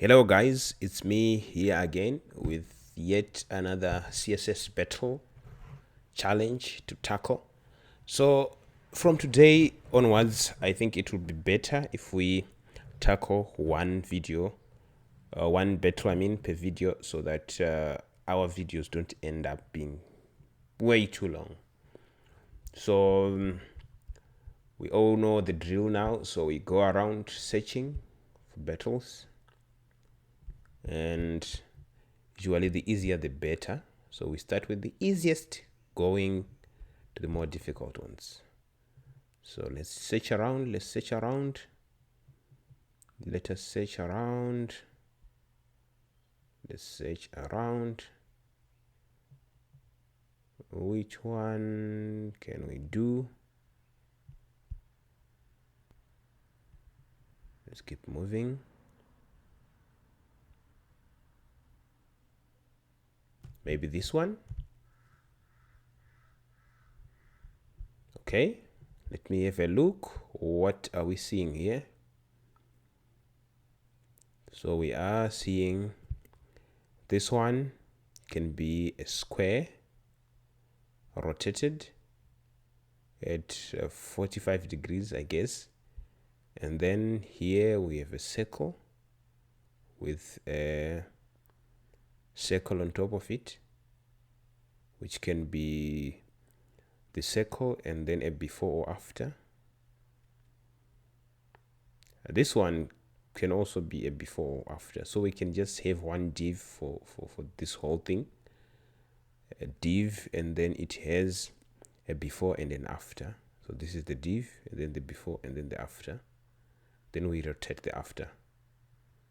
Hello guys, it's me here again with yet another CSS Battle challenge to tackle. So from today onwards, I think it would be better if we tackle one video, one battle per video, so that our videos don't end up being way too long. So we all know the drill now, so we go around searching for battles, and usually the easier the better. So we start with the easiest, going to the more difficult ones. So let's search around. Let us search around. Let's search around. Which one can we do? Let's keep moving. Maybe this one. Okay, let me have a look. What are we seeing here? So we are seeing this one can be a square rotated at 45 degrees, I guess. And then here we have a circle with a circle on top of it, which can be the circle and then a before or after. This one can also be a before or after, so we can just have one div for this whole thing, a div, and then it has a before and an after. So this is the div, and then the before, and then the after. Then we rotate the after.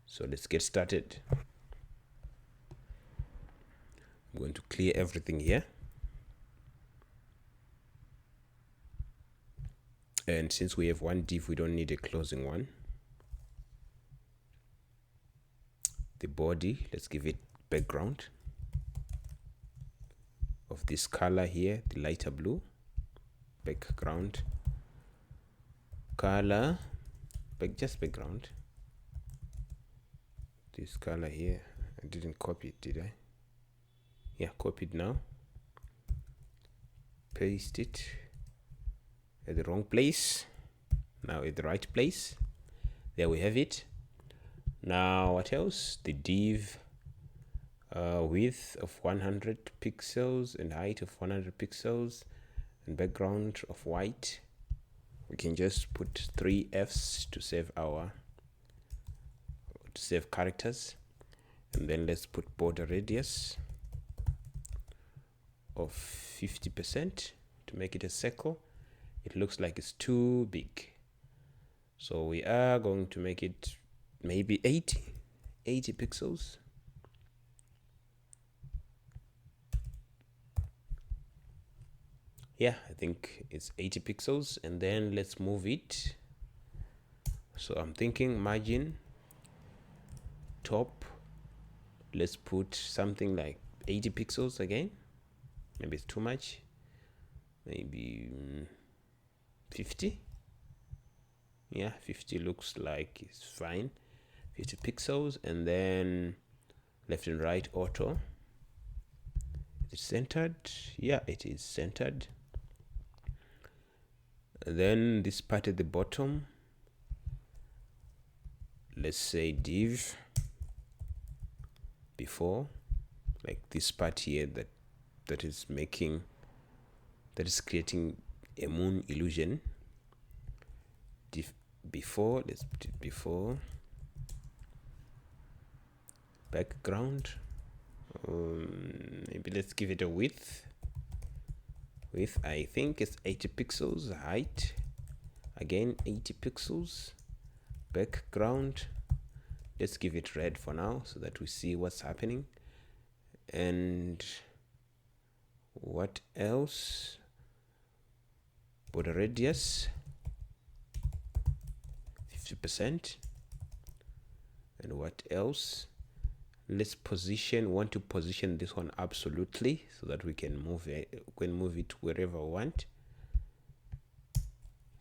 So let's get started. I'm going to clear everything here. And since we have one div, we don't need a closing one. The body, let's give it background of this color here, the lighter blue. Background color, just background. This color here, I didn't copy it, did I? Yeah, copied now. Paste it at the wrong place. Now at the right place. There we have it. Now what else? The div width of 100 pixels and height of 100 pixels and background of white. We can just put 3 Fs to save characters. And then let's put border radius of 50% to make it a circle. It looks like it's too big, so we are going to make it maybe 80 pixels. Yeah, I think it's 80 pixels. And then let's move it. So I'm thinking margin top, let's put something like 80 pixels again. Maybe it's too much. Maybe 50. Yeah, 50 looks like it's fine. 50 pixels. And then left and right auto. Is it centered? Yeah, it is centered. And then this part at the bottom, let's say div before, like this part here that is creating a moon illusion. Div before, let's put it before. Background, maybe let's give it a width. I think it's 80 pixels. Height, again 80 pixels. Background, let's give it red for now so that we see what's happening. And what else? Border radius 50%. And what else? Let's want to position this one absolutely so that we can move it wherever we want.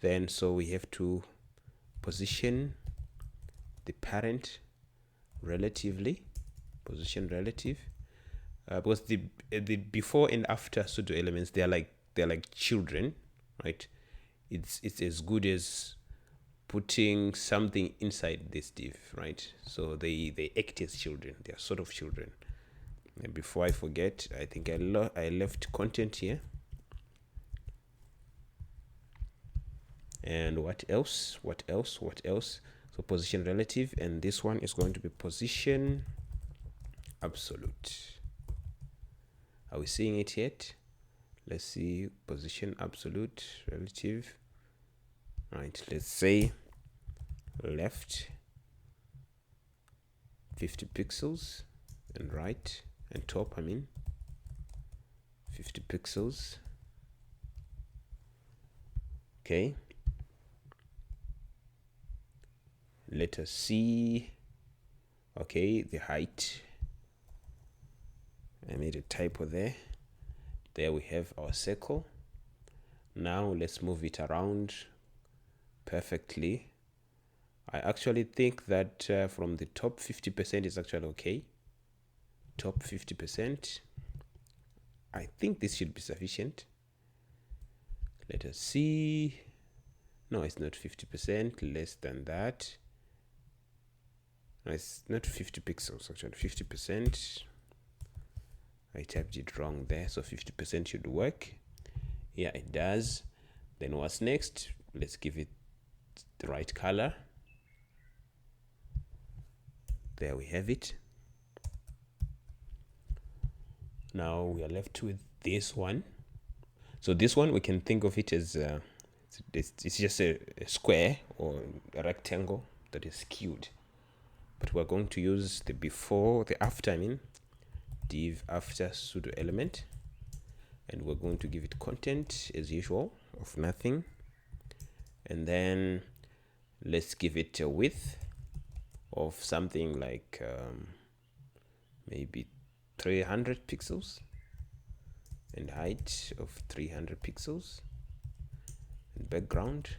Then so we have to position the parent relatively, position relative, because the before and after pseudo elements, they're like children, right? It's as good as putting something inside this div, right? So they act as children. They are sort of children. And before I forget, I think I left content here. And what else? So position relative, and this one is going to be position absolute. Are we seeing it yet? Let's see. Position absolute relative. Right, let's say left 50 pixels and right and top, 50 pixels. Okay, let us see. Okay, the height, I made a typo there. There we have our circle. Now let's move it around perfectly. I actually think that from the top 50% is actually okay. Top 50%. I think this should be sufficient. Let us see. No, it's not 50%, less than that. No, it's not 50 pixels, actually 50%. I typed it wrong there, so 50% should work. Yeah, it does. Then what's next? Let's give it the right color. There we have it. Now we are left with this one. So this one, we can think of it as it's just a square or a rectangle that is skewed. But we're going to use the before, the after, div after pseudo element. And we're going to give it content as usual of nothing. And then let's give it a width of something like maybe 300 pixels and height of 300 pixels and background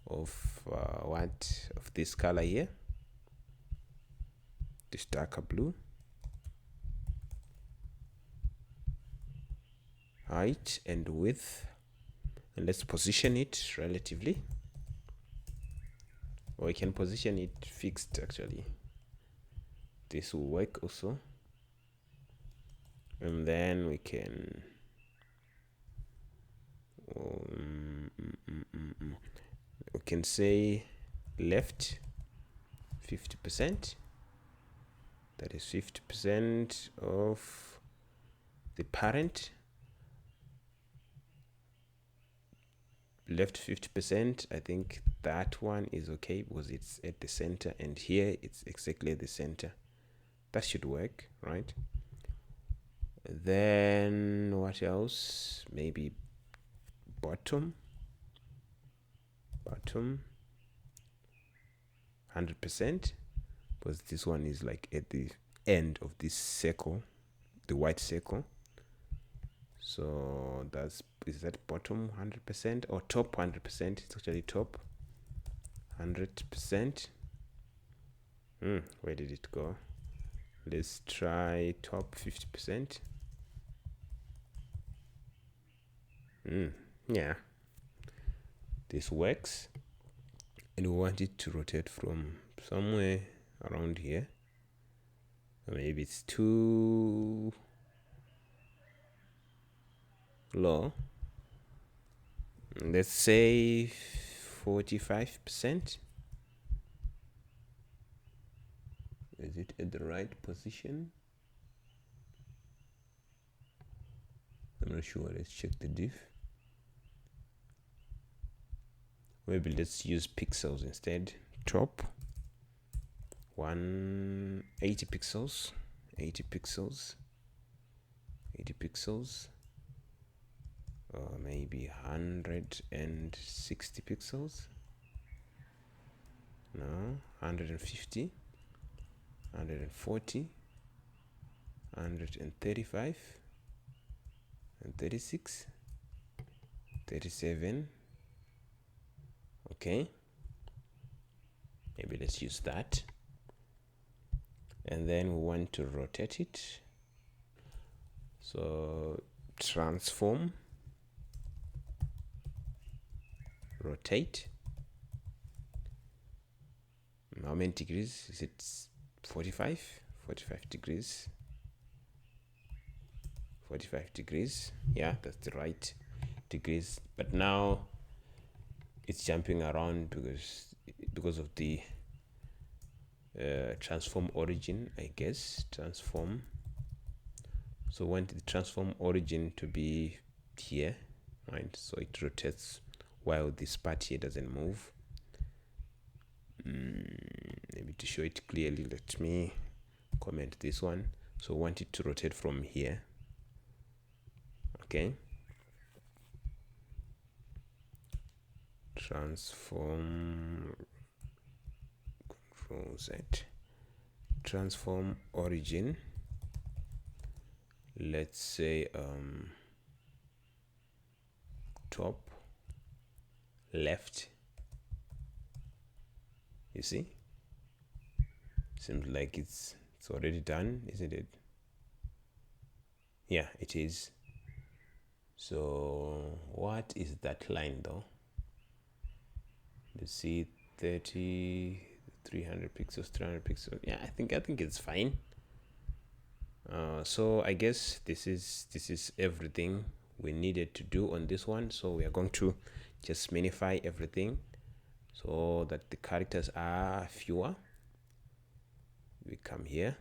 of of this color here, this darker blue. Height and width, and let's position it relatively, or we can position it fixed. Actually, this will work also. And then we can say left 50%. That is 50% of the parent. Left 50%. I think that one is okay because it's at the center, and here it's exactly at the center. That should work, right? Then what else? Maybe bottom 100%, because this one is like at the end of this circle, the white circle. So is that bottom 100% or top 100%? It's actually top 100%. Where did it go? Let's try top 50%. Yeah, this works. And we want it to rotate from somewhere around here. Maybe it's too low. Let's say 45%. Is it at the right position? I'm not sure. Let's check the div. Maybe let's use pixels instead. Top 180 pixels, 80 pixels, or maybe 160 pixels. No, 150, 140, 135, and 36, 37. Okay, maybe let's use that. and then we want to rotate it. So transform, rotate. How many degrees is it? 45 degrees. 45 degrees. Yeah, that's the right degrees. But now it's jumping around because of the transform origin, I guess. Transform. So we want the transform origin to be here, right? So it rotates while this part here doesn't move. Maybe to show it clearly, let me comment this one. So we want it to rotate from here. Okay. Transform, Control Z, transform origin. Let's say top left. You see, seems like it's already done, isn't it? Yeah, it is. So what is that line though? Let's see, 30, 300 pixels, 300 pixels. Yeah, I think it's fine. So I guess this is everything we needed to do on this one. So we are going to just minify everything so that the characters are fewer. We come here,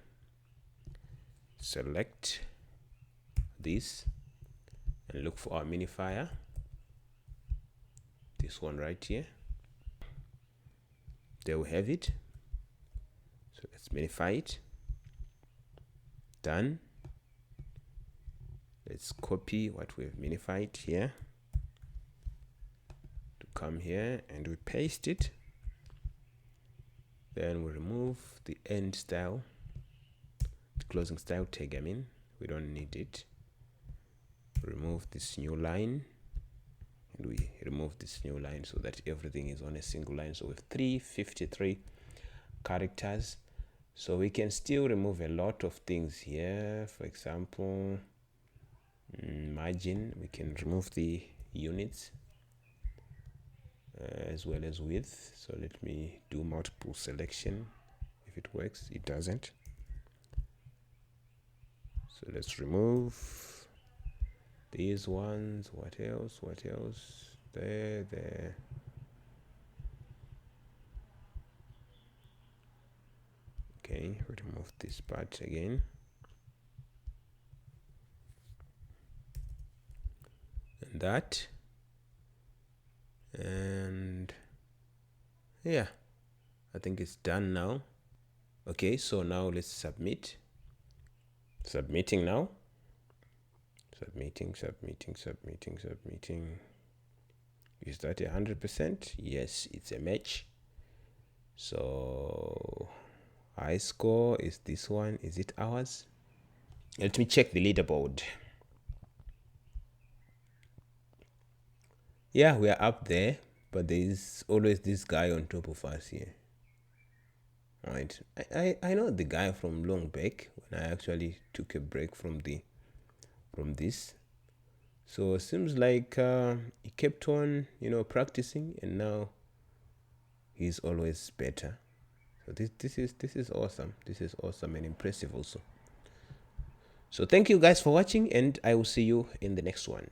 select this, and look for our minifier, this one right here. There we have it. So let's minify it. Done. Let's copy what we've minified here to come here, and we paste it. Then we remove the end style, the closing style tag, I mean, we don't need it. Remove this new line, and we remove this new line so that everything is on a single line. So with 353 characters, so we can still remove a lot of things here. For example, margin, we can remove the units as well as width. So let me do multiple selection. If it works, it doesn't. So let's remove these ones. What else? There. Okay, remove this part again. And that. And yeah, I think it's done now. Okay, so now let's submit. Submitting now. Submitting. Is that 100%? Yes, it's a match. So high score is this one. Is it ours? Let me check the leaderboard. Yeah, we are up there, but there is always this guy on top of us here. Right, I know the guy from long back when I actually took a break from this. So it seems like he kept on, practicing, and now he's always better. So this is awesome. This is awesome and impressive also. So thank you guys for watching, and I will see you in the next one.